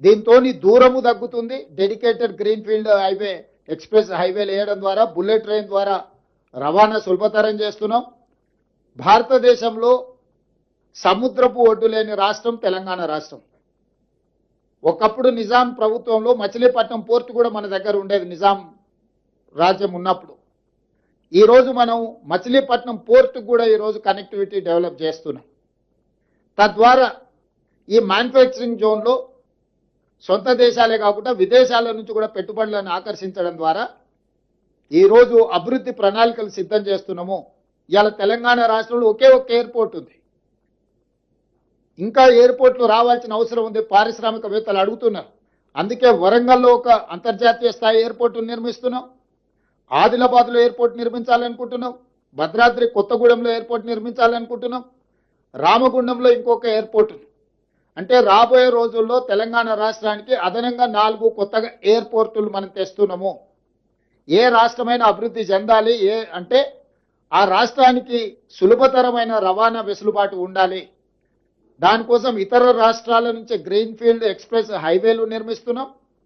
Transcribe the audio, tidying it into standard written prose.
దీంతోని దూరము తగ్గుతుంది. Dedicated greenfield highway express హైవేలు వేయడం ద్వారా బుల్లెట్ ట్రైన్ ద్వారా రవాణా సులభతరం చేస్తున్నాం. భారతదేశంలో సముద్రపు ఒడ్డు లేని రాష్ట్రం తెలంగాణ రాష్ట్రం. ఒకప్పుడు నిజాం ప్రభుత్వంలో మచిలీపట్నం పోర్టు కూడా మన దగ్గర ఉండేది నిజాం రాజ్యం ఉన్నప్పుడు. ఈరోజు మనం మచిలీపట్నం పోర్టు కూడా ఈరోజు కనెక్టివిటీ డెవలప్ చేస్తున్నాం. తద్వారా ఈ మ్యానుఫ్యాక్చరింగ్ జోన్లో సొంత దేశాలే కాకుండా విదేశాల నుంచి కూడా పెట్టుబడులను ఆకర్షించడం ద్వారా ఈరోజు అభివృద్ధి ప్రణాళికలు సిద్ధం చేస్తున్నాము. ఇవాళ తెలంగాణ రాష్ట్రంలో ఒకే ఒక్క ఎయిర్పోర్ట్ ఉంది. ఇంకా ఎయిర్పోర్ట్లు రావాల్సిన అవసరం ఉంది. పారిశ్రామికవేత్తలు అడుగుతున్నారు. అందుకే వరంగల్లో ఒక అంతర్జాతీయ స్థాయి ఎయిర్పోర్టు నిర్మిస్తున్నాం. ఆదిలాబాద్లో ఎయిర్పోర్ట్ నిర్మించాలనుకుంటున్నాం. భద్రాద్రి కొత్తగూడెంలో ఎయిర్పోర్ట్ నిర్మించాలనుకుంటున్నాం. రామగుండంలో ఇంకొక ఎయిర్పోర్ట్. అంటే రాబోయే రోజుల్లో తెలంగాణ రాష్ట్రానికి అదనంగా 4 కొత్తగా ఎయిర్పోర్టులు మనం తెస్తున్నాము. ఏ రాష్ట్రమైన అభివృద్ధి చెందాలి అంటే ఆ రాష్ట్రానికి సులభతరమైన రవాణా వెసులుబాటు ఉండాలి. దానికోసం ఇతర రాష్ట్రాల నుంచి గ్రీన్ ఫీల్డ్ ఎక్స్ప్రెస్ హైవేలు నిర్మిస్తున్నాం.